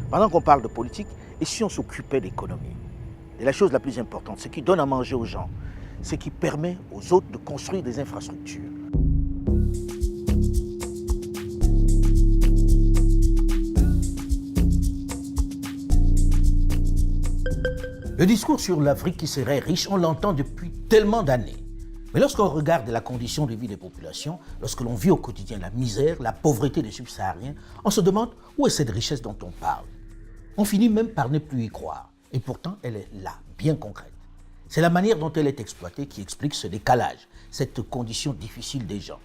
Pendant qu'on parle de politique, et si on s'occupait d'économie? Et la chose la plus importante, ce qui donne à manger aux gens, ce qui permet aux autres de construire des infrastructures. Le discours sur l'Afrique qui serait riche, on l'entend depuis tellement d'années. Mais lorsqu'on regarde la condition de vie des populations, lorsque l'on vit au quotidien la misère, la pauvreté des subsahariens, on se demande où est cette richesse dont on parle. On finit même par ne plus y croire. Et pourtant, elle est là, bien concrète. C'est la manière dont elle est exploitée qui explique ce décalage, cette condition difficile des gens.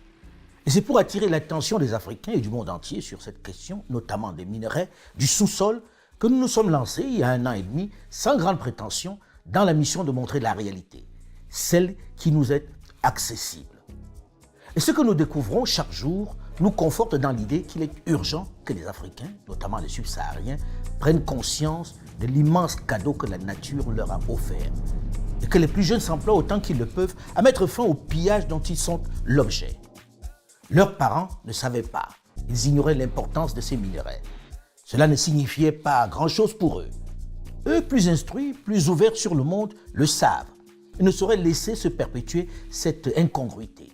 Et c'est pour attirer l'attention des Africains et du monde entier sur cette question, notamment des minerais, du sous-sol, que nous nous sommes lancés il y a 1 an et demi, sans grande prétention, dans la mission de montrer la réalité, celle qui nous est accessible. Et ce que nous découvrons chaque jour nous conforte dans l'idée qu'il est urgent que les Africains, notamment les subsahariens, prennent conscience de l'immense cadeau que la nature leur a offert et que les plus jeunes s'emploient autant qu'ils le peuvent à mettre fin au pillage dont ils sont l'objet. Leurs parents ne savaient pas, ils ignoraient l'importance de ces minerais. Cela ne signifiait pas grand-chose pour eux. Eux, plus instruits, plus ouverts sur le monde, le savent et ne sauraient laisser se perpétuer cette incongruité.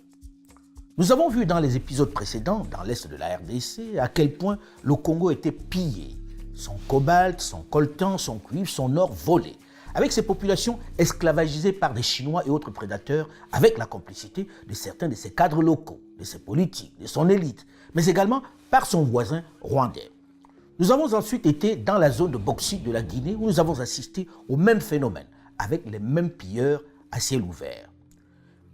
Nous avons vu dans les épisodes précédents, dans l'est de la RDC, à quel point le Congo était pillé. Son cobalt, son coltan, son cuivre, son or volé, avec ses populations esclavagisées par des Chinois et autres prédateurs, avec la complicité de certains de ses cadres locaux, de ses politiques, de son élite, mais également par son voisin rwandais. Nous avons ensuite été dans la zone de bauxite de la Guinée où nous avons assisté au même phénomène, avec les mêmes pilleurs à ciel ouvert.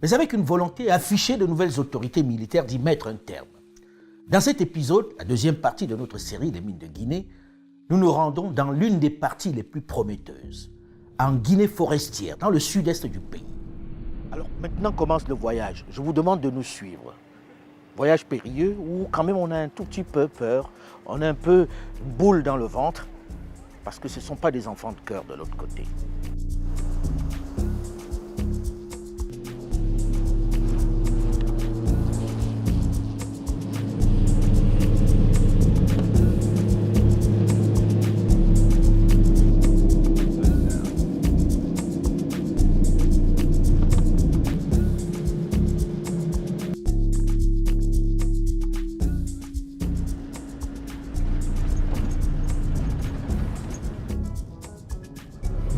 Mais avec une volonté affichée de nouvelles autorités militaires d'y mettre un terme. Dans cet épisode, la deuxième partie de notre série Les mines de Guinée, nous nous rendons dans l'une des parties les plus prometteuses, en Guinée forestière, dans le sud-est du pays. Alors maintenant commence le voyage. Je vous demande de nous suivre. Voyage périlleux où quand même on a un tout petit peu peur, on a un peu une boule dans le ventre, parce que ce ne sont pas des enfants de cœur de l'autre côté.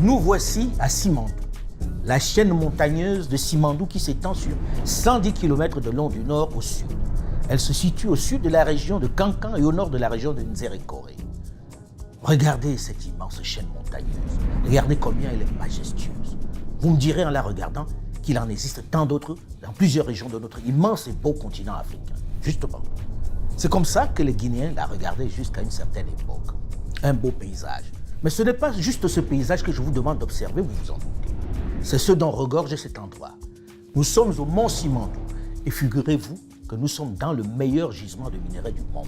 Nous voici à Simandou, la chaîne montagneuse de Simandou qui s'étend sur 110 km de long du nord au sud. Elle se situe au sud de la région de Kankan et au nord de la région de Nzérékoré. Regardez cette immense chaîne montagneuse, regardez combien elle est majestueuse. Vous me direz en la regardant qu'il en existe tant d'autres dans plusieurs régions de notre immense et beau continent africain. Justement, c'est comme ça que les Guinéens la regardaient jusqu'à une certaine époque. Un beau paysage. Mais ce n'est pas juste ce paysage que je vous demande d'observer, vous vous en doutez. C'est ce dont regorge cet endroit. Nous sommes au Mont Simandou et figurez-vous que nous sommes dans le meilleur gisement de minerais du monde.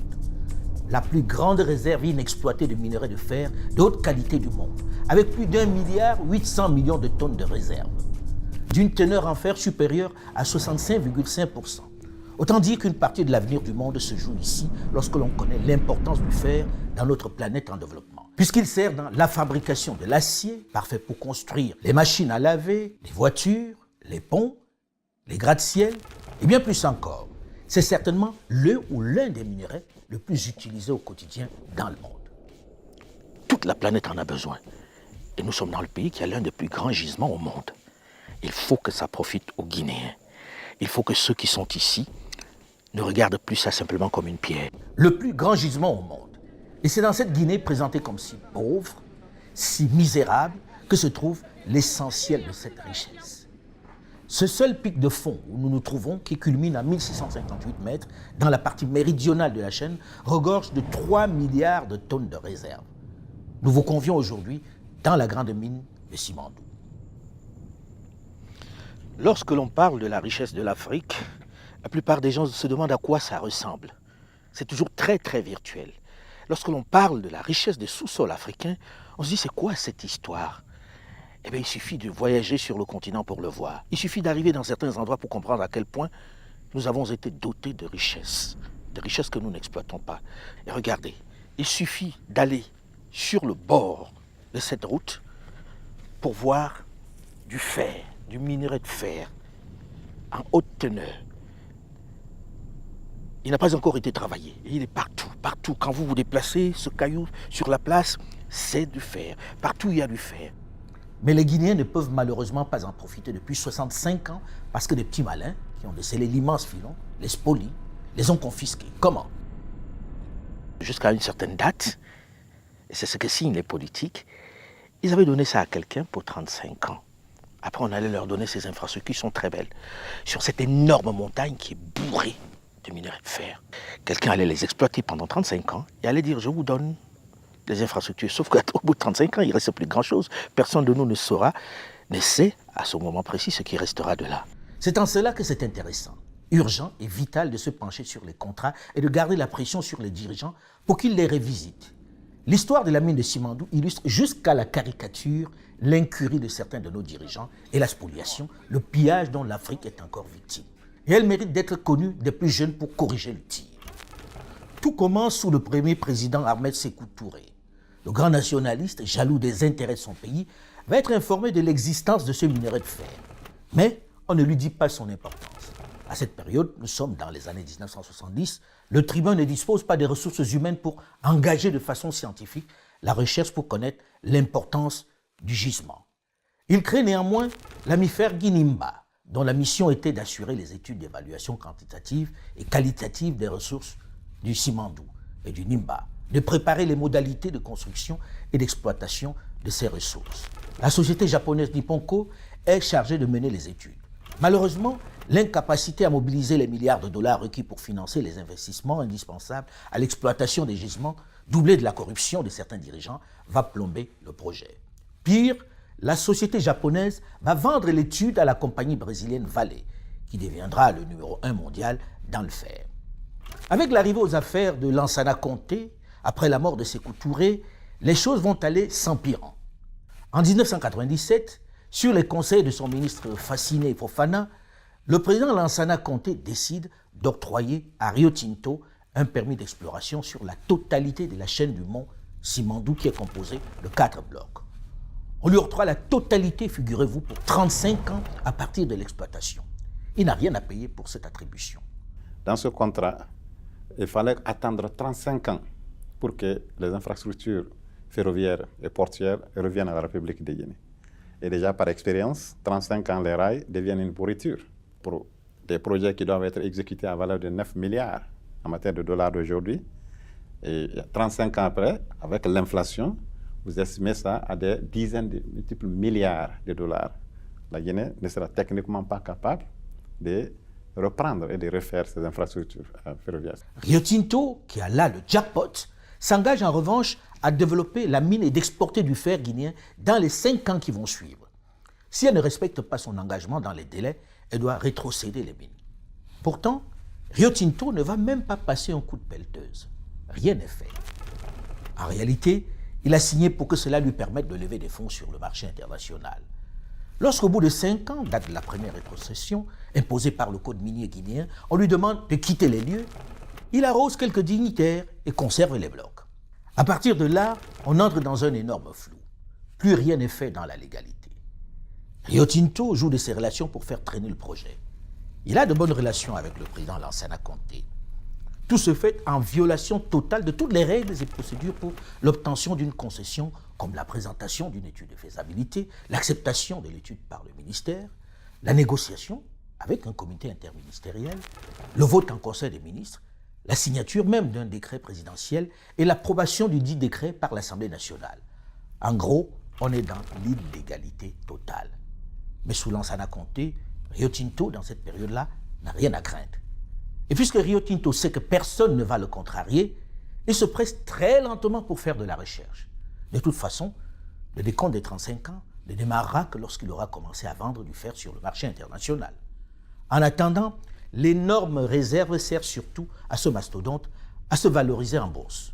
La plus grande réserve inexploitée de minerais de fer de haute qualité du monde, avec plus d'1,8 milliard de tonnes de réserves, d'une teneur en fer supérieure à 65,5%. Autant dire qu'une partie de l'avenir du monde se joue ici lorsque l'on connaît l'importance du fer dans notre planète en développement. Puisqu'il sert dans la fabrication de l'acier, parfait pour construire les machines à laver, les voitures, les ponts, les gratte-ciel et bien plus encore. C'est certainement le ou l'un des minerais le plus utilisé au quotidien dans le monde. Toute la planète en a besoin. Et nous sommes dans le pays qui a l'un des plus grands gisements au monde. Il faut que ça profite aux Guinéens. Il faut que ceux qui sont ici ne regardent plus ça simplement comme une pierre. Le plus grand gisement au monde. Et c'est dans cette Guinée présentée comme si pauvre, si misérable, que se trouve l'essentiel de cette richesse. Ce seul pic de fond où nous nous trouvons, qui culmine à 1658 mètres, dans la partie méridionale de la chaîne, regorge de 3 milliards de tonnes de réserves. Nous vous convions aujourd'hui dans la grande mine de Simandou. Lorsque l'on parle de la richesse de l'Afrique, la plupart des gens se demandent à quoi ça ressemble. C'est toujours très très virtuel. Lorsque l'on parle de la richesse des sous-sols africains, on se dit c'est quoi cette histoire? Eh bien, il suffit de voyager sur le continent pour le voir. Il suffit d'arriver dans certains endroits pour comprendre à quel point nous avons été dotés de richesses que nous n'exploitons pas. Et regardez, il suffit d'aller sur le bord de cette route pour voir du fer, du minerai de fer en haute teneur. Il n'a pas encore été travaillé. Et il est partout, partout. Quand vous vous déplacez, ce caillou sur la place, c'est du fer. Partout, il y a du fer. Mais les Guinéens ne peuvent malheureusement pas en profiter depuis 65 ans parce que des petits malins qui ont décelé l'immense filon, les spoliés, les ont confisqués. Comment? Jusqu'à une certaine date, et c'est ce que signent les politiques, ils avaient donné ça à quelqu'un pour 35 ans. Après, on allait leur donner ces infrastructures qui sont très belles, sur cette énorme montagne qui est bourrée de minerais de fer. Quelqu'un allait les exploiter pendant 35 ans et allait dire, je vous donne des infrastructures. Sauf qu'au bout de 35 ans, il ne reste plus grand-chose. Personne de nous ne saura, ne sait à ce moment précis ce qui restera de là. C'est en cela que c'est intéressant, urgent et vital de se pencher sur les contrats et de garder la pression sur les dirigeants pour qu'ils les révisitent. L'histoire de la mine de Simandou illustre jusqu'à la caricature l'incurie de certains de nos dirigeants et la spoliation, le pillage dont l'Afrique est encore victime. Et elle mérite d'être connue des plus jeunes pour corriger le tir. Tout commence sous le premier président Ahmed Sékou Touré. Le grand nationaliste, jaloux des intérêts de son pays, va être informé de l'existence de ce minerai de fer. Mais on ne lui dit pas son importance. À cette période, nous sommes dans les années 1970, le tribun ne dispose pas des ressources humaines pour engager de façon scientifique la recherche pour connaître l'importance du gisement. Il crée néanmoins l'AMIFER Guinimba, dont la mission était d'assurer les études d'évaluation quantitative et qualitative des ressources du Simandou et du Nimba, de préparer les modalités de construction et d'exploitation de ces ressources. La société japonaise Nipponko est chargée de mener les études. Malheureusement, l'incapacité à mobiliser les milliards de dollars requis pour financer les investissements indispensables à l'exploitation des gisements, doublée de la corruption de certains dirigeants, va plomber le projet. Pire, la société japonaise va vendre l'étude à la compagnie brésilienne Vale, qui deviendra le numéro 1 mondial dans le fer. Avec l'arrivée aux affaires de Lansana Conté, après la mort de Sékou Touré, les choses vont aller s'empirant. En 1997, sur les conseils de son ministre Fasciné Fofana, le président Lansana Conté décide d'octroyer à Rio Tinto un permis d'exploration sur la totalité de la chaîne du mont Simandou qui est composée de 4 blocs. On lui octroie la totalité, figurez-vous, pour 35 ans à partir de l'exploitation. Il n'a rien à payer pour cette attribution. Dans ce contrat, il fallait attendre 35 ans pour que les infrastructures ferroviaires et portuaires reviennent à la République de Guinée. Et déjà par expérience, 35 ans, les rails deviennent une pourriture pour des projets qui doivent être exécutés à valeur de 9 milliards en matière de dollars d'aujourd'hui. Et 35 ans après, avec l'inflation, vous estimez ça à des dizaines de multiples milliards de dollars. La Guinée ne sera techniquement pas capable de reprendre et de refaire ces infrastructures ferroviaires. Rio Tinto, qui a là le jackpot, s'engage en revanche à développer la mine et d'exporter du fer guinéen dans les 5 ans qui vont suivre. Si elle ne respecte pas son engagement dans les délais, elle doit rétrocéder les mines. Pourtant, Rio Tinto ne va même pas passer un coup de pelleteuse. Rien n'est fait. En réalité, il a signé pour que cela lui permette de lever des fonds sur le marché international. Lorsqu'au bout de 5 ans, date de la première rétrocession, imposée par le code minier guinéen, on lui demande de quitter les lieux, il arrose quelques dignitaires et conserve les blocs. À partir de là, on entre dans un énorme flou. Plus rien n'est fait dans la légalité. Rio Tinto joue de ses relations pour faire traîner le projet. Il a de bonnes relations avec le président Lansana Conté. Tout se fait en violation totale de toutes les règles et procédures pour l'obtention d'une concession, comme la présentation d'une étude de faisabilité, l'acceptation de l'étude par le ministère, la négociation avec un comité interministériel, le vote en conseil des ministres, la signature même d'un décret présidentiel et l'approbation du dit décret par l'Assemblée nationale. En gros, on est dans l'illégalité totale. Mais sous Lansana Conté, Rio Tinto, dans cette période-là, n'a rien à craindre. Et puisque Rio Tinto sait que personne ne va le contrarier, il se presse très lentement pour faire de la recherche. De toute façon, le décompte des 35 ans ne démarrera que lorsqu'il aura commencé à vendre du fer sur le marché international. En attendant, l'énorme réserve sert surtout à ce mastodonte à se valoriser en bourse.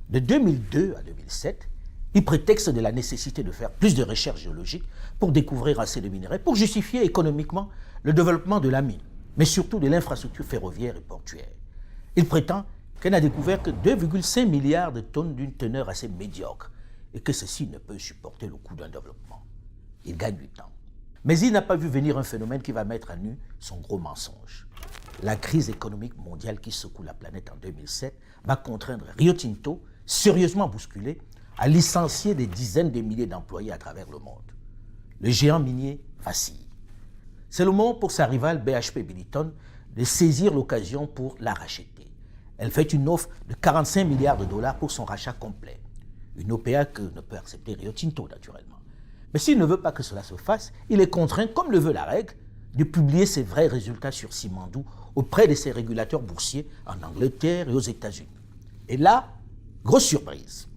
De 2002 à 2007, il prétexte de la nécessité de faire plus de recherches géologiques pour découvrir assez de minerais, pour justifier économiquement le développement de la mine, mais surtout de l'infrastructure ferroviaire et portuaire. Il prétend qu'elle n'a découvert que 2,5 milliards de tonnes d'une teneur assez médiocre, et que ceci ne peut supporter le coût d'un développement. Il gagne du temps. Mais il n'a pas vu venir un phénomène qui va mettre à nu son gros mensonge. La crise économique mondiale qui secoue la planète en 2007 va contraindre Rio Tinto, sérieusement bousculé, à licencier des dizaines de milliers d'employés à travers le monde. Le géant minier vacille. C'est le moment pour sa rivale BHP Billiton de saisir l'occasion pour la racheter. Elle fait une offre de 45 milliards de dollars pour son rachat complet. Une OPA que ne peut accepter Rio Tinto, naturellement. Mais s'il ne veut pas que cela se fasse, il est contraint, comme le veut la règle, de publier ses vrais résultats sur Simandou auprès de ses régulateurs boursiers en Angleterre et aux États-Unis. Et là, grosse surprise.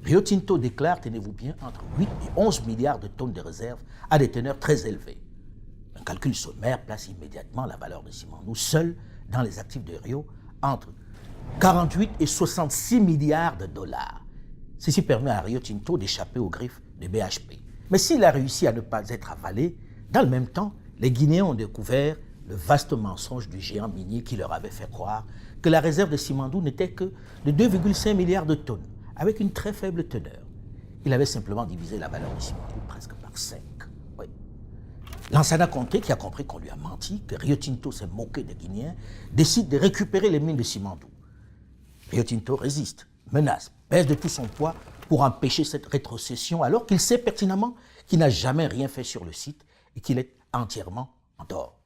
Rio Tinto déclare, tenez-vous bien, entre 8 et 11 milliards de tonnes de réserves à des teneurs très élevées. Un calcul sommaire place immédiatement la valeur de Simandou seul dans les actifs de Rio entre 48 et 66 milliards de dollars. Ceci permet à Rio Tinto d'échapper aux griffes de BHP. Mais s'il a réussi à ne pas être avalé, dans le même temps, les Guinéens ont découvert le vaste mensonge du géant minier qui leur avait fait croire que la réserve de Simandou n'était que de 2,5 milliards de tonnes, avec une très faible teneur. Il avait simplement divisé la valeur de Simandou presque par 5. Oui. Lansana Conté, qui a compris qu'on lui a menti, que Rio Tinto s'est moqué des Guinéens, décide de récupérer les mines de Simandou. Rio Tinto résiste, menace, pèse de tout son poids pour empêcher cette rétrocession alors qu'il sait pertinemment qu'il n'a jamais rien fait sur le site et qu'il est entièrement en dehors.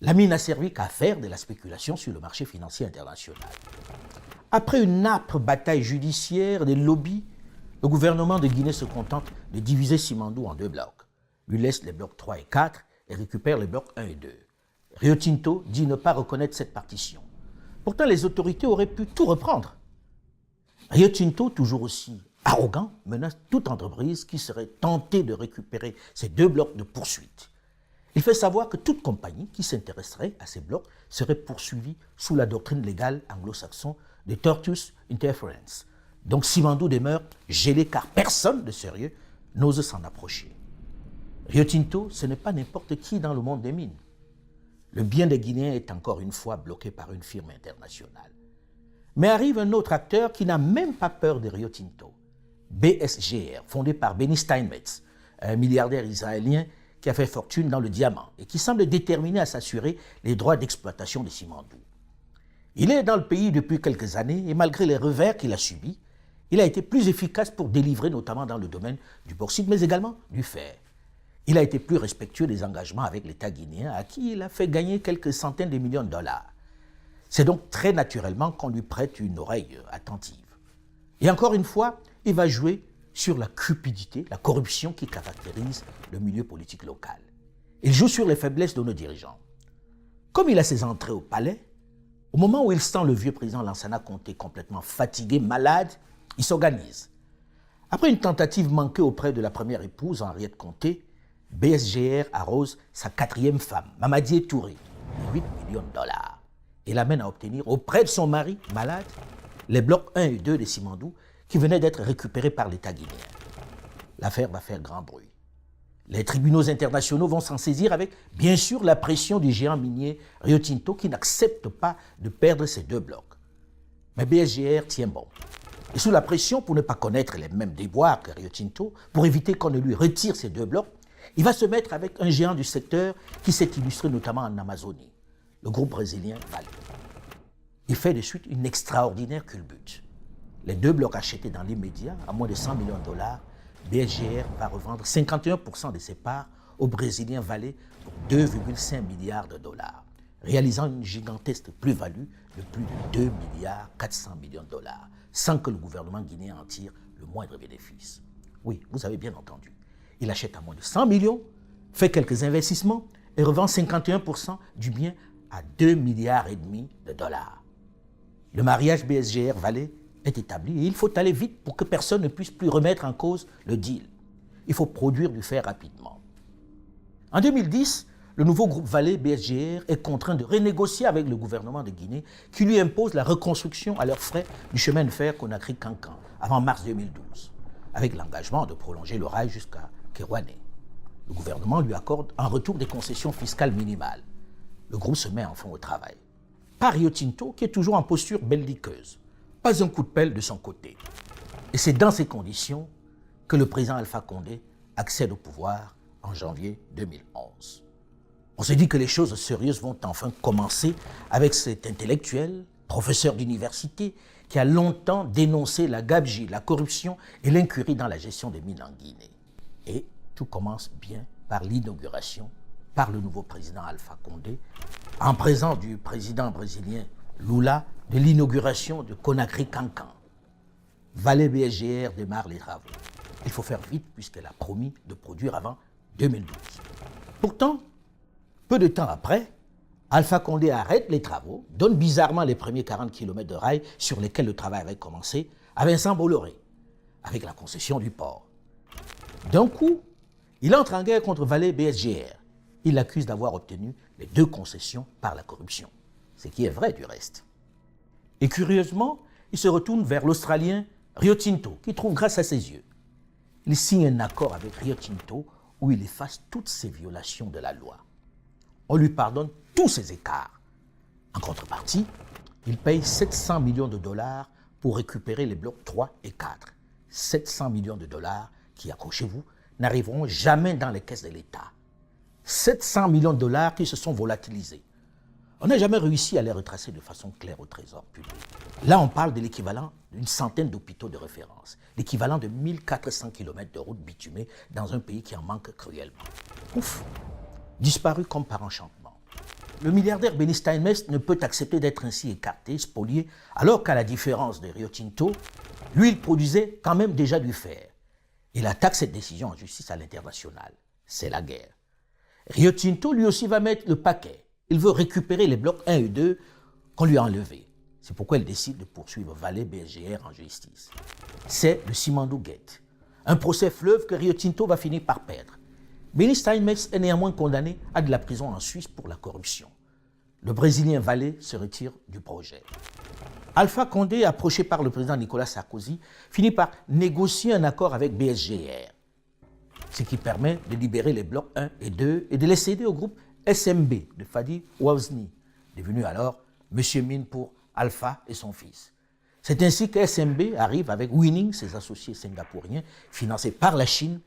La mine n'a servi qu'à faire de la spéculation sur le marché financier international. Après une âpre bataille judiciaire, des lobbies, le gouvernement de Guinée se contente de diviser Simandou en 2 blocs, lui laisse les blocs 3 et 4 et récupère les blocs 1 et 2. Rio Tinto dit ne pas reconnaître cette partition. Pourtant, les autorités auraient pu tout reprendre. Rio Tinto, toujours aussi arrogant, menace toute entreprise qui serait tentée de récupérer ces 2 blocs de poursuite. Il fait savoir que toute compagnie qui s'intéresserait à ces blocs serait poursuivie sous la doctrine légale anglo-saxonne de tortious interference. Donc Simandou demeure gelé car personne de sérieux n'ose s'en approcher. Rio Tinto, ce n'est pas n'importe qui dans le monde des mines. Le bien des Guinéens est encore une fois bloqué par une firme internationale. Mais arrive un autre acteur qui n'a même pas peur de Rio Tinto. BSGR, fondé par Benny Steinmetz, un milliardaire israélien qui a fait fortune dans le diamant et qui semble déterminé à s'assurer les droits d'exploitation de Simandou. Il est dans le pays depuis quelques années et malgré les revers qu'il a subis, il a été plus efficace pour délivrer notamment dans le domaine du bauxite mais également du fer. Il a été plus respectueux des engagements avec l'État guinéen à qui il a fait gagner quelques centaines de millions de dollars. C'est donc très naturellement qu'on lui prête une oreille attentive. Et encore une fois, il va jouer sur la cupidité, la corruption qui caractérise le milieu politique local. Il joue sur les faiblesses de nos dirigeants. Comme il a ses entrées au palais, au moment où il sent le vieux président Lansana Conté complètement fatigué, malade, il s'organise. Après une tentative manquée auprès de la première épouse, Henriette Conté, BSGR arrose sa 4e femme, Mamadi Touré, de 8 millions de dollars. Et l'amène à obtenir auprès de son mari, malade, les blocs 1 et 2 de Simandou qui venaient d'être récupérés par l'État guinéen. L'affaire va faire grand bruit. Les tribunaux internationaux vont s'en saisir avec, bien sûr, la pression du géant minier Rio Tinto qui n'accepte pas de perdre ces 2 blocs. Mais BSGR tient bon. Et sous la pression, pour ne pas connaître les mêmes déboires que Rio Tinto, pour éviter qu'on ne lui retire ces 2 blocs, il va se mettre avec un géant du secteur qui s'est illustré notamment en Amazonie, le groupe brésilien Vale. Il fait de suite une extraordinaire culbute. Les 2 blocs achetés dans l'immédiat, à moins de 100 millions de dollars, BSGR va revendre 51% de ses parts au Brésilien Vale pour 2,5 milliards de dollars, réalisant une gigantesque plus-value de plus de 2 milliards 400 millions de dollars, sans que le gouvernement guinéen en tire le moindre bénéfice. Oui, vous avez bien entendu. Il achète à moins de 100 millions, fait quelques investissements et revend 51% du bien à 2,5 milliards de dollars. Le mariage BSGR-Vale est établi et il faut aller vite pour que personne ne puisse plus remettre en cause le deal. Il faut produire du fer rapidement. En 2010, le nouveau groupe Vale BSGR est contraint de renégocier avec le gouvernement de Guinée qui lui impose la reconstruction à leurs frais du chemin de fer Conakry-Cancan avant mars 2012, avec l'engagement de prolonger le rail jusqu'à Kerouané. Le gouvernement lui accorde en retour des concessions fiscales minimales. Le groupe se met enfin au travail. Pas Rio Tinto qui est toujours en posture belliqueuse. Pas un coup de pelle de son côté. Et c'est dans ces conditions que le président Alpha Condé accède au pouvoir en janvier 2011. On se dit que les choses sérieuses vont enfin commencer avec cet intellectuel, professeur d'université, qui a longtemps dénoncé la gabegie, la corruption et l'incurie dans la gestion des mines en Guinée. Et tout commence bien par l'inauguration par le nouveau président Alpha Condé, en présence du président brésilien Lula, de l'inauguration de Conakry Cancan. Vale BSGR démarre les travaux. Il faut faire vite puisqu'elle a promis de produire avant 2012. Pourtant, peu de temps après, Alpha Condé arrête les travaux, donne bizarrement les premiers 40 km de rail sur lesquels le travail avait commencé à Vincent Bolloré, avec la concession du port. D'un coup, il entre en guerre contre Vale BSGR. Il l'accuse d'avoir obtenu les 2 concessions par la corruption, ce qui est vrai du reste. Et curieusement, il se retourne vers l'Australien Rio Tinto, qui trouve grâce à ses yeux. Il signe un accord avec Rio Tinto où il efface toutes ces violations de la loi. On lui pardonne tous ses écarts. En contrepartie, il paye 700 millions de dollars pour récupérer les blocs 3 et 4. 700 millions de dollars qui, accrochez-vous, n'arriveront jamais dans les caisses de l'État. 700 millions de dollars qui se sont volatilisés. On n'a jamais réussi à les retracer de façon claire au trésor public. Là, on parle de l'équivalent d'une centaine d'hôpitaux de référence, l'équivalent de 1400 km de routes bitumées dans un pays qui en manque cruellement. Ouf, disparu comme par enchantement. Le milliardaire Benny Steinmetz ne peut accepter d'être ainsi écarté, spolié, alors qu'à la différence de Rio Tinto, lui, il produisait quand même déjà du fer. Il attaque cette décision en justice à l'international. C'est la guerre. Rio Tinto, lui aussi, va mettre le paquet. Il veut récupérer les blocs 1 et 2 qu'on lui a enlevés. C'est pourquoi il décide de poursuivre Vale BSGR en justice. C'est le Simandou Gate, un procès fleuve que Rio Tinto va finir par perdre. Benny Steinmetz est néanmoins condamné à de la prison en Suisse pour la corruption. Le Brésilien Vale se retire du projet. Alpha Condé, approché par le président Nicolas Sarkozy, finit par négocier un accord avec BSGR, ce qui permet de libérer les blocs 1 et 2 et de les céder au groupe SMB de Fadi Ouazni, devenu alors Monsieur Mine pour Alpha et son fils. C'est ainsi que SMB arrive avec Winning, ses associés singapouriens, financés par la Chine,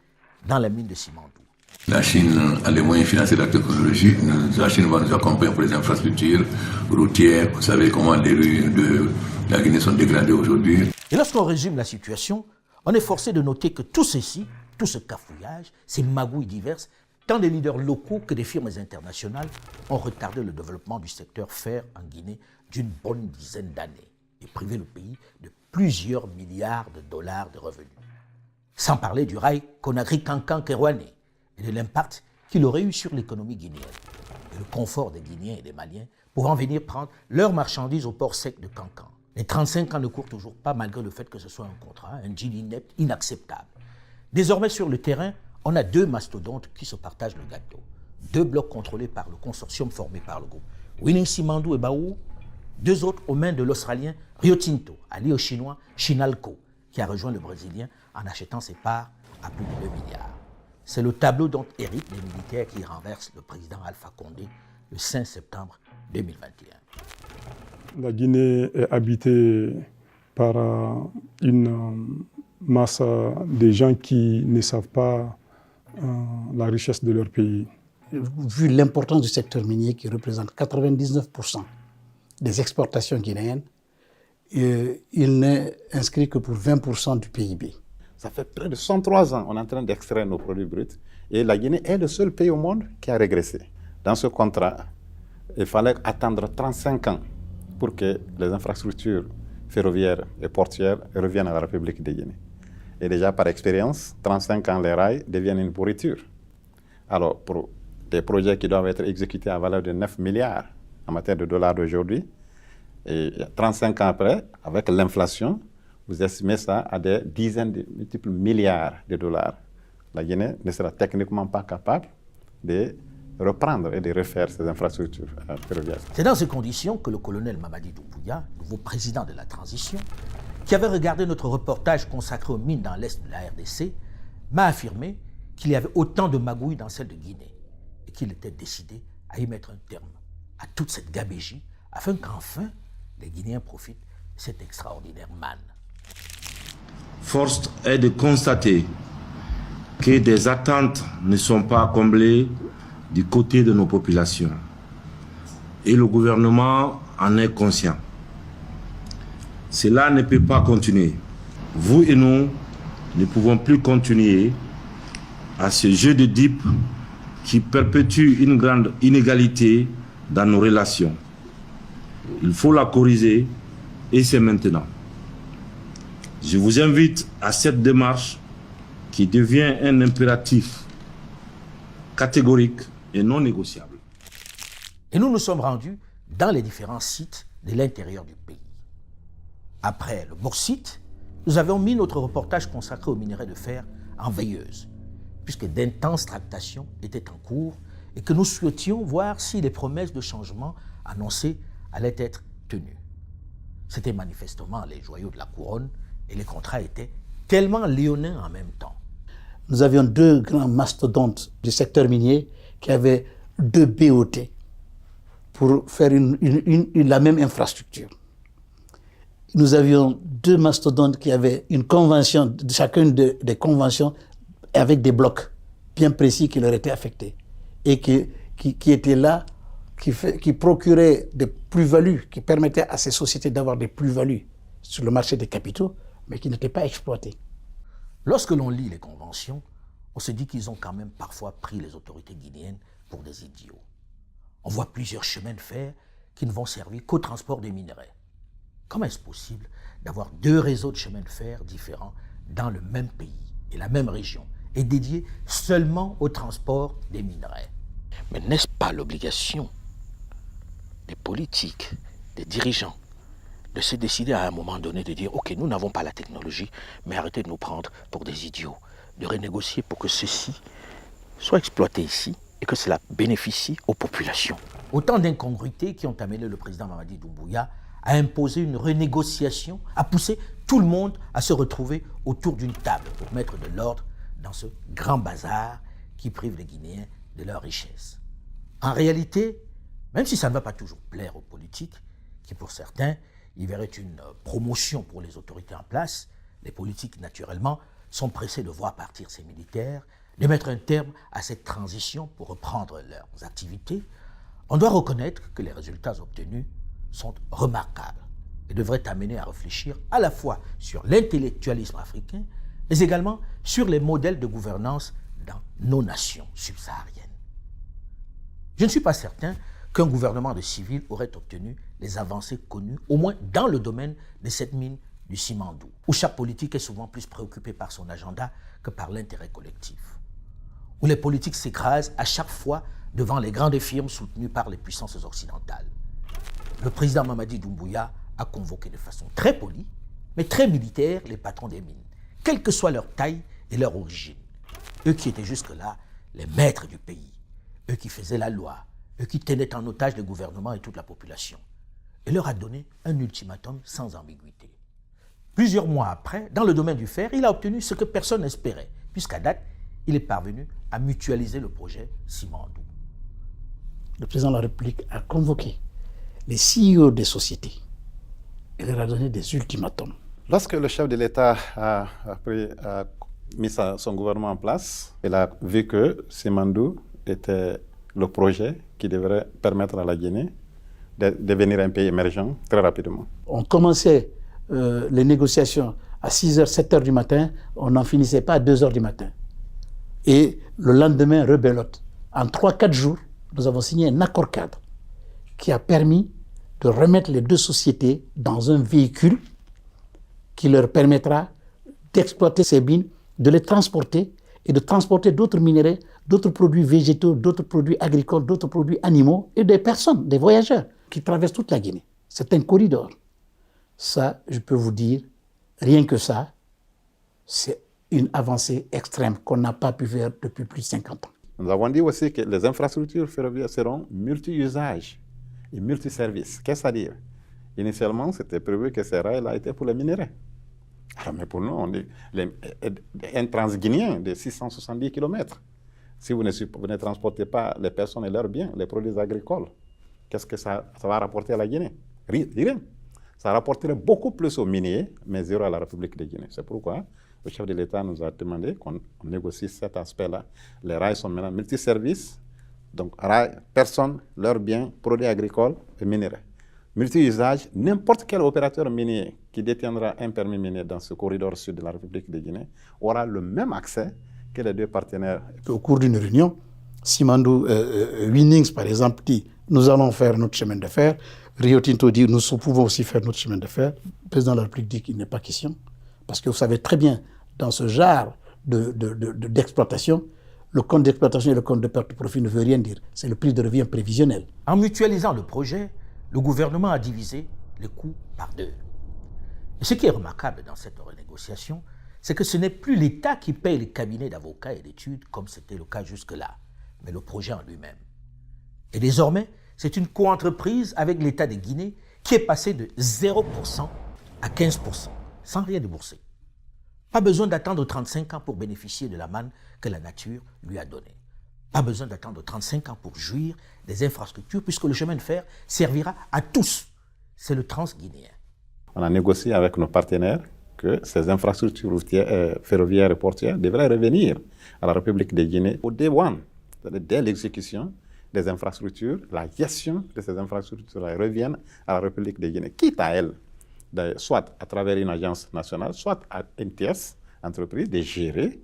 dans la mine de Simandou. La Chine a les moyens financiers de la technologie. La Chine va nous accompagner pour les infrastructures routières. Vous savez comment les rues de la Guinée sont dégradées aujourd'hui. Et lorsqu'on résume la situation, on est forcé de noter que tout ceci, tout ce cafouillage, ces magouilles diverses, tant des leaders locaux que des firmes internationales ont retardé le développement du secteur fer en Guinée d'une bonne dizaine d'années et privé le pays de plusieurs milliards de dollars de revenus. Sans parler du rail Conakry-Cancan-Kerouané et de l'impact qu'il aurait eu sur l'économie guinéenne et le confort des Guinéens et des Maliens pouvant venir prendre leurs marchandises au port sec de Cancan. Les 35 ans ne courent toujours pas malgré le fait que ce soit un contrat, un deal inepte, inacceptable. Désormais sur le terrain, on a 2 mastodontes qui se partagent le gâteau. 2 blocs contrôlés par le consortium formé par le groupe Winning Simandou et Baou, 2 autres aux mains de l'Australien Rio Tinto, allié au Chinois Chinalco, qui a rejoint le Brésilien en achetant ses parts à plus de 2 milliards. C'est le tableau dont héritent les militaires qui renversent le président Alpha Condé le 5 septembre 2021. La Guinée est habitée par une masse de gens qui ne savent pas la richesse de leur pays. Vu l'importance du secteur minier qui représente 99% des exportations guinéennes, il n'est inscrit que pour 20% du PIB. Ça fait près de 103 ans qu'on est en train d'extraire nos produits bruts et la Guinée est le seul pays au monde qui a régressé. Dans ce contrat, il fallait attendre 35 ans pour que les infrastructures ferroviaires et portuaires reviennent à la République de Guinée. Et déjà par expérience, 35 ans, les rails deviennent une pourriture. Alors, pour des projets qui doivent être exécutés à valeur de 9 milliards en matière de dollars d'aujourd'hui, et 35 ans après, avec l'inflation, vous estimez ça à des dizaines de multiples milliards de dollars. La Guinée ne sera techniquement pas capable de reprendre et de refaire ces infrastructures ferroviaires. C'est dans ces conditions que le colonel Mamadi Doumbouya, nouveau président de la transition, qui avait regardé notre reportage consacré aux mines dans l'est de la RDC, m'a affirmé qu'il y avait autant de magouilles dans celle de Guinée et qu'il était décidé à y mettre un terme à toute cette gabégie afin qu'enfin les Guinéens profitent de cette extraordinaire manne. force est de constater que des attentes ne sont pas comblées du côté de nos populations. Et le gouvernement en est conscient. Cela ne peut pas continuer. Vous et nous ne pouvons plus continuer à ce jeu de dupes qui perpétue une grande inégalité dans nos relations. Il faut la corriger et c'est maintenant. Je vous invite à cette démarche qui devient un impératif catégorique et non négociable. Et nous nous sommes rendus dans les différents sites de l'intérieur du pays. Après le bauxite, nous avions mis notre reportage consacré au minerai de fer en veilleuse, puisque d'intenses tractations étaient en cours et que nous souhaitions voir si les promesses de changement annoncées allaient être tenues. C'était manifestement les joyaux de la couronne et les contrats étaient tellement léonins en même temps. Nous avions deux grands mastodontes du secteur minier qui avaient deux BOT pour faire la même infrastructure. Nous avions deux mastodontes qui avaient une convention, chacune des conventions avec des blocs bien précis qui leur étaient affectés et qui étaient là, qui procuraient des plus-values, qui permettaient à ces sociétés d'avoir des plus-values sur le marché des capitaux, mais qui n'étaient pas exploitées. Lorsque l'on lit les conventions, on se dit qu'ils ont quand même parfois pris les autorités guinéennes pour des idiots. On voit plusieurs chemins de fer qui ne vont servir qu'au transport des minerais. Comment est-ce possible d'avoir deux réseaux de chemins de fer différents dans le même pays et la même région et dédiés seulement au transport des minerais? Mais n'est-ce pas l'obligation des politiques, des dirigeants, de se décider à un moment donné de dire « Ok, nous n'avons pas la technologie, mais arrêtez de nous prendre pour des idiots, de renégocier pour que ceci soit exploité ici et que cela bénéficie aux populations. » Autant d'incongruités qui ont amené le président Mamadi Doumbouya à imposer une renégociation, à pousser tout le monde à se retrouver autour d'une table pour mettre de l'ordre dans ce grand bazar qui prive les Guinéens de leur richesse. En réalité, même si ça ne va pas toujours plaire aux politiques, qui pour certains y verraient une promotion pour les autorités en place, les politiques naturellement sont pressés de voir partir ces militaires, de mettre un terme à cette transition pour reprendre leurs activités. On doit reconnaître que les résultats obtenus sont remarquables et devraient amener à réfléchir à la fois sur l'intellectualisme africain, mais également sur les modèles de gouvernance dans nos nations subsahariennes. Je ne suis pas certain qu'un gouvernement de civils aurait obtenu les avancées connues, au moins dans le domaine de cette mine du Simandou, où chaque politique est souvent plus préoccupée par son agenda que par l'intérêt collectif, où les politiques s'écrasent à chaque fois devant les grandes firmes soutenues par les puissances occidentales. Le président Mamadi Doumbouya a convoqué de façon très polie, mais très militaire, les patrons des mines, quelle que soit leur taille et leur origine. Eux qui étaient jusque-là les maîtres du pays, eux qui faisaient la loi, eux qui tenaient en otage le gouvernement et toute la population, et leur a donné un ultimatum sans ambiguïté. Plusieurs mois après, dans le domaine du fer, il a obtenu ce que personne n'espérait, puisqu'à date, il est parvenu à mutualiser le projet Simandou. Le président de la République a convoqué les CEO des sociétés et leur a donné des ultimatums. Lorsque le chef de l'État a mis son gouvernement en place, il a vu que Simandou était le projet qui devrait permettre à la Guinée de devenir un pays émergent très rapidement. On commençait les négociations à 6h, 7h du matin, on n'en finissait pas à 2h du matin. Et le lendemain, rebelote. En 3-4 jours, nous avons signé un accord cadre qui a permis de remettre les deux sociétés dans un véhicule qui leur permettra d'exploiter ces mines, de les transporter et de transporter d'autres minerais, d'autres produits végétaux, d'autres produits agricoles, d'autres produits animaux et des personnes, des voyageurs qui traversent toute la Guinée. C'est un corridor. Ça, je peux vous dire, rien que ça, c'est une avancée extrême qu'on n'a pas pu faire depuis plus de 50 ans. Nous avons dit aussi que les infrastructures ferroviaires seront multi-usages et multi-services. Qu'est-ce que ça veut dire? Initialement, c'était prévu que ces rails-là étaient pour les minéraux. Alors, mais pour nous, on dit un transguinéen de 670 km. Si vous ne transportez pas les personnes et leurs biens, les produits agricoles, qu'est-ce que ça va rapporter à la Guinée? Rien. Ça rapporterait beaucoup plus aux miniers, mais zéro à la République de Guinée. C'est pourquoi le chef de l'État nous a demandé qu'on négocie cet aspect-là. Les rails sont maintenant multiservices, donc rails, personnes, leurs biens, produits agricoles et minéraux. Multi-usage, n'importe quel opérateur minier qui détiendra un permis minier dans ce corridor sud de la République de Guinée aura le même accès que les deux partenaires. Au cours d'une réunion, Simandou Winnings, par exemple, dit « Nous allons faire notre chemin de fer ». Rio Tinto dit « Nous pouvons aussi faire notre chemin de fer ». Le président de la République dit qu'il n'est pas question. Parce que vous savez très bien, dans ce genre d'exploitation, le compte d'exploitation et le compte de perte de profit ne veut rien dire. C'est le prix de revient prévisionnel. En mutualisant le projet, le gouvernement a divisé les coûts par deux. Et ce qui est remarquable dans cette renégociation, c'est que ce n'est plus l'État qui paye les cabinets d'avocats et d'études comme c'était le cas jusque-là, mais le projet en lui-même. Et désormais, c'est une coentreprise avec l'État de Guinée qui est passé de 0% à 15%, sans rien débourser. Pas besoin d'attendre 35 ans pour bénéficier de la manne que la nature lui a donnée. Pas besoin d'attendre 35 ans pour jouir des infrastructures, puisque le chemin de fer servira à tous. C'est le transguinéen. On a négocié avec nos partenaires que ces infrastructures ferroviaires et portuaires devraient revenir à la République de Guinée au day one, dès l'exécution des infrastructures, la gestion de ces infrastructures reviennent à la République de Guinée, quitte à elle, soit à travers une agence nationale, soit à une tierce entreprise, de gérer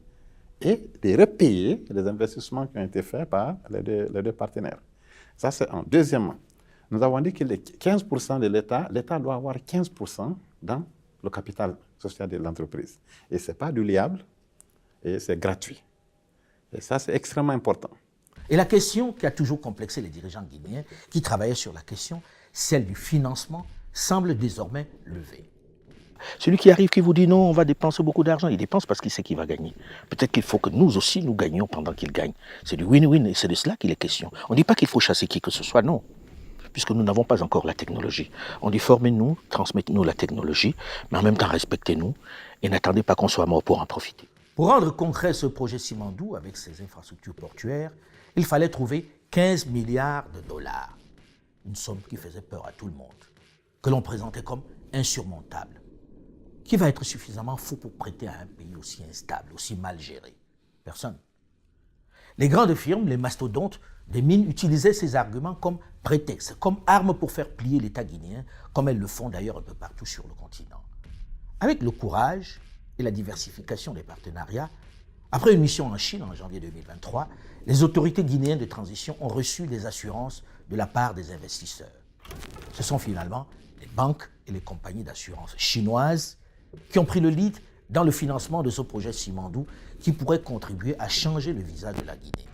et de repayer les investissements qui ont été faits par les deux partenaires. Ça, c'est un. Deuxièmement, nous avons dit que les 15% de l'État doit avoir 15% dans le capital social de l'entreprise. Et ce n'est pas du liable et c'est gratuit. Et ça, c'est extrêmement important. Et la question qui a toujours complexé les dirigeants guinéens qui travaillaient sur la question, celle du financement, semble désormais levée. Celui qui arrive, qui vous dit non, on va dépenser beaucoup d'argent, il dépense parce qu'il sait qu'il va gagner. Peut-être qu'il faut que nous aussi, nous gagnions pendant qu'il gagne. C'est du win-win et c'est de cela qu'il est question. On ne dit pas qu'il faut chasser qui que ce soit, non. Puisque nous n'avons pas encore la technologie. On dit formez-nous, transmettez-nous la technologie, mais en même temps respectez-nous et n'attendez pas qu'on soit mort pour en profiter. Pour rendre concret ce projet Simandou avec ses infrastructures portuaires, il fallait trouver 15 milliards de dollars. Une somme qui faisait peur à tout le monde, que l'on présentait comme insurmontable. Qui va être suffisamment fou pour prêter à un pays aussi instable, aussi mal géré? Personne. Les grandes firmes, les mastodontes des mines utilisaient ces arguments comme prétexte, comme arme pour faire plier l'État guinéen, comme elles le font d'ailleurs un peu partout sur le continent. Avec le courage et la diversification des partenariats, après une mission en Chine en janvier 2023, les autorités guinéennes de transition ont reçu des assurances de la part des investisseurs. Ce sont finalement les banques et les compagnies d'assurance chinoises qui ont pris le lead dans le financement de ce projet Simandou qui pourrait contribuer à changer le visage de la Guinée,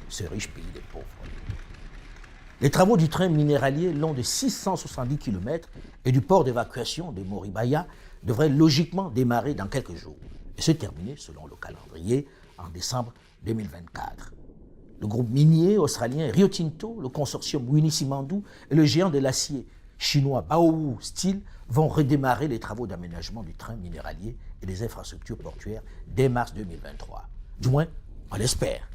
ce riche pays des pauvres. Les travaux du train minéralier long de 670 km et du port d'évacuation de Moribaya devraient logiquement démarrer dans quelques jours et se terminer, selon le calendrier, en décembre 2024. Le groupe minier australien Rio Tinto, le consortium Winnie Simandou et le géant de l'acier chinois Baowu Steel vont redémarrer les travaux d'aménagement du train minéralier et des infrastructures portuaires dès mars 2023. Du moins, on l'espère,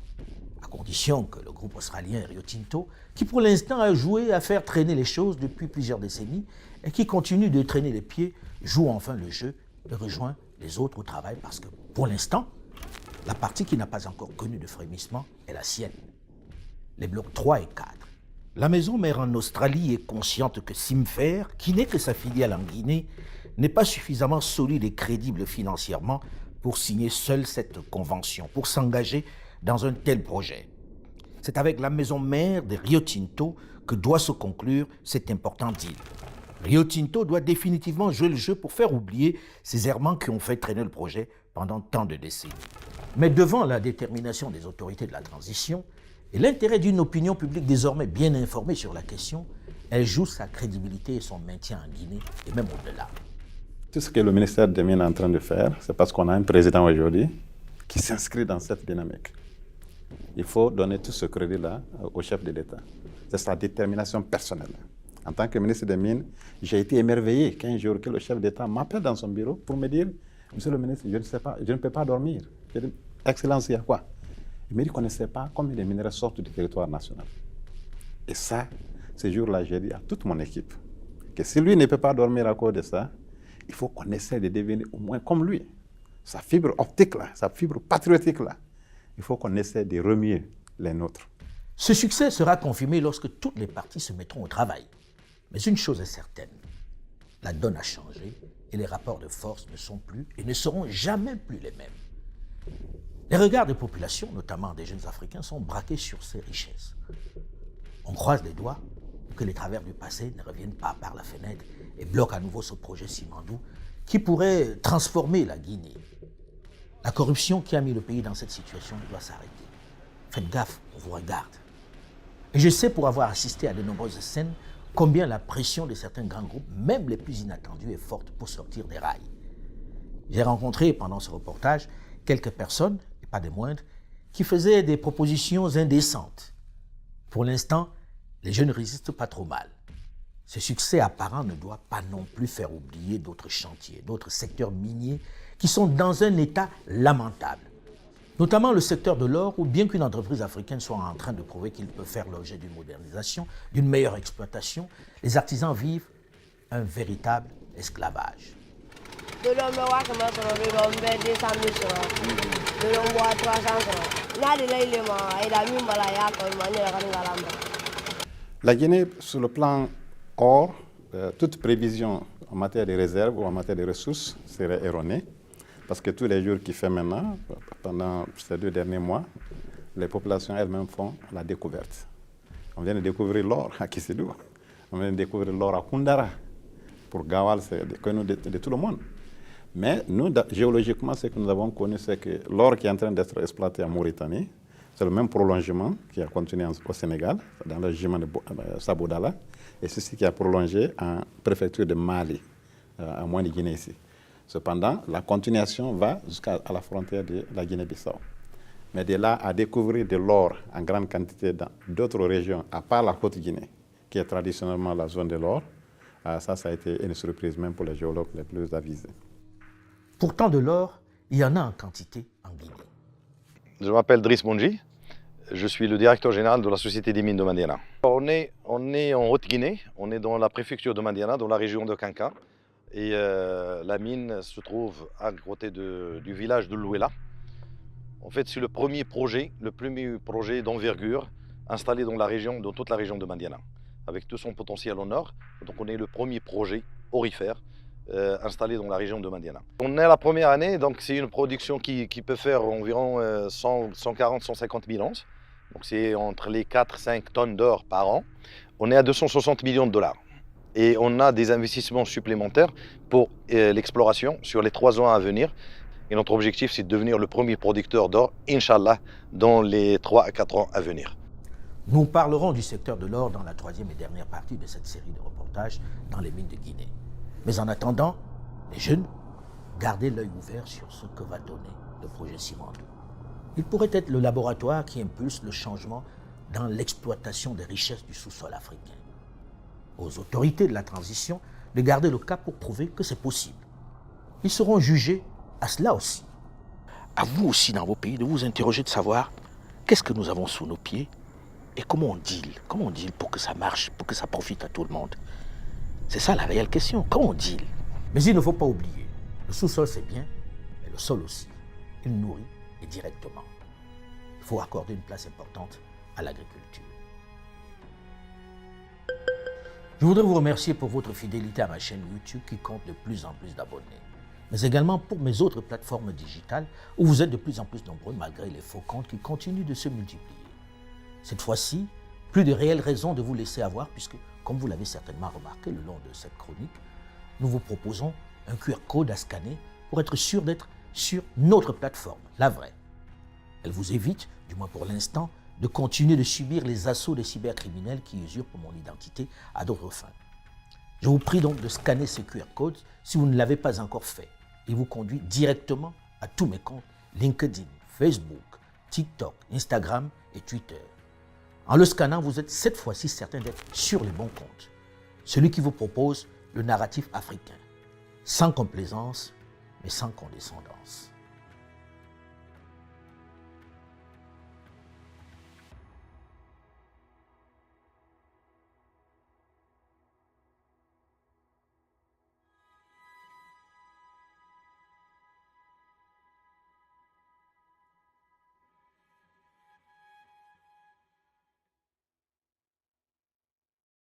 à condition que le groupe australien Rio Tinto, qui pour l'instant a joué à faire traîner les choses depuis plusieurs décennies et qui continue de traîner les pieds, joue enfin le jeu et rejoint les autres au travail parce que, pour l'instant, la partie qui n'a pas encore connu de frémissement est la sienne. Les blocs 3 et 4. La maison mère en Australie est consciente que Simfer, qui n'est que sa filiale en Guinée, n'est pas suffisamment solide et crédible financièrement pour signer seule cette convention, pour s'engager dans un tel projet. C'est avec la maison mère de Rio Tinto que doit se conclure cet important deal. Rio Tinto doit définitivement jouer le jeu pour faire oublier ces errements qui ont fait traîner le projet pendant tant de décennies. Mais devant la détermination des autorités de la transition et l'intérêt d'une opinion publique désormais bien informée sur la question, elle joue sa crédibilité et son maintien en Guinée et même au-delà. Tout ce que le ministère des Mines est en train de faire, c'est parce qu'on a un président aujourd'hui qui s'inscrit dans cette dynamique. Il faut donner tout ce crédit-là au chef de l'État. C'est sa détermination personnelle. En tant que ministre des Mines, j'ai été émerveillé qu'un jour que le chef d'État m'appelle dans son bureau pour me dire « Monsieur le ministre, je ne sais pas, je ne peux pas dormir. » J'ai dit « Excellence, il y a quoi ?» Il me dit qu'on ne sait pas combien de minerais sortent du territoire national. Et ça, ce jour-là, j'ai dit à toute mon équipe que si lui ne peut pas dormir à cause de ça, il faut qu'on essaie de devenir au moins comme lui. Sa fibre optique là, sa fibre patriotique là, il faut qu'on essaie de remuer les nôtres. Ce succès sera confirmé lorsque toutes les parties se mettront au travail. Mais une chose est certaine, la donne a changé et les rapports de force ne sont plus et ne seront jamais plus les mêmes. Les regards des populations, notamment des jeunes Africains, sont braqués sur ces richesses. On croise les doigts pour que les travers du passé ne reviennent pas par la fenêtre et bloquent à nouveau ce projet Simandou qui pourrait transformer la Guinée. La corruption qui a mis le pays dans cette situation doit s'arrêter. Faites gaffe, on vous regarde. Et je sais, pour avoir assisté à de nombreuses scènes, combien la pression de certains grands groupes, même les plus inattendus, est forte pour sortir des rails. J'ai rencontré pendant ce reportage quelques personnes, et pas des moindres, qui faisaient des propositions indécentes. Pour l'instant, les jeunes ne résistent pas trop mal. Ce succès apparent ne doit pas non plus faire oublier d'autres chantiers, d'autres secteurs miniers qui sont dans un état lamentable. Notamment le secteur de l'or, où bien qu'une entreprise africaine soit en train de prouver qu'il peut faire l'objet d'une modernisation, d'une meilleure exploitation, les artisans vivent un véritable esclavage. De l'homme noir qui m'a sauvé, de l'homme 200 000 francs, de l'homme bois 300 francs. La Guinée, sur le plan or, toute prévision en matière de réserves ou en matière de ressources serait erronée. Parce que tous les jours qu'il fait maintenant, pendant ces 2 derniers mois, les populations elles-mêmes font la découverte. On vient de découvrir l'or à Kisidou, on vient de découvrir l'or à Koundara. Pour Gawal, c'est connu de tout le monde. Mais nous, géologiquement, ce que nous avons connu, c'est que l'or qui est en train d'être exploité en Mauritanie, c'est le même prolongement qui a continué au Sénégal, dans le gisement de Sabodala, et ceci qui a prolongé en préfecture de Mali, à moins de Guinée ici. Cependant, la continuation va jusqu'à la frontière de la Guinée-Bissau. Mais de là à découvrir de l'or en grande quantité dans d'autres régions, à part la Haute-Guinée, qui est traditionnellement la zone de l'or, ça a été une surprise même pour les géologues les plus avisés. Pourtant, de l'or, il y en a en quantité en Guinée. Je m'appelle Driss Monji, je suis le directeur général de la Société des mines de Mandiana. On est en Haute-Guinée, on est dans la préfecture de Mandiana, dans la région de Kanka. Et la mine se trouve à côté du village de Louela. En fait, c'est le premier projet d'envergure installé dans toute la région de Mandiana, avec tout son potentiel au nord. Donc on est le premier projet aurifère installé dans la région de Mandiana. On est la première année, donc c'est une production qui peut faire environ 140-150 000 onces. Donc c'est entre les 4-5 tonnes d'or par an. On est à 260 millions de dollars. Et on a des investissements supplémentaires pour l'exploration sur les 3 ans à venir. Et notre objectif, c'est de devenir le premier producteur d'or, Inch'Allah, dans les 3 à 4 ans à venir. Nous parlerons du secteur de l'or dans la 3e et dernière partie de cette série de reportages dans les mines de Guinée. Mais en attendant, les jeunes, gardez l'œil ouvert sur ce que va donner le projet Simandou. Il pourrait être le laboratoire qui impulse le changement dans l'exploitation des richesses du sous-sol africain. Aux autorités de la transition de garder le cap pour prouver que c'est possible. Ils seront jugés à cela aussi. À vous aussi, dans vos pays, de vous interroger, de savoir qu'est-ce que nous avons sous nos pieds et comment on deal pour que ça marche, pour que ça profite à tout le monde. C'est ça la réelle question, comment on deal? Mais il ne faut pas oublier, le sous-sol c'est bien, mais le sol aussi. Il nourrit et directement. Il faut accorder une place importante à l'agriculture. Je voudrais vous remercier pour votre fidélité à ma chaîne YouTube qui compte de plus en plus d'abonnés, mais également pour mes autres plateformes digitales où vous êtes de plus en plus nombreux malgré les faux comptes qui continuent de se multiplier. Cette fois-ci, plus de réelles raisons de vous laisser avoir puisque, comme vous l'avez certainement remarqué le long de cette chronique, nous vous proposons un QR code à scanner pour être sûr d'être sur notre plateforme, la vraie. Elle vous évite, du moins pour l'instant, de continuer de subir les assauts des cybercriminels qui usurpent mon identité à d'autres fins. Je vous prie donc de scanner ce QR code si vous ne l'avez pas encore fait. Il vous conduit directement à tous mes comptes LinkedIn, Facebook, TikTok, Instagram et Twitter. En le scannant, vous êtes cette fois-ci certain d'être sur les bons comptes. Celui qui vous propose le narratif africain, sans complaisance, mais sans condescendance.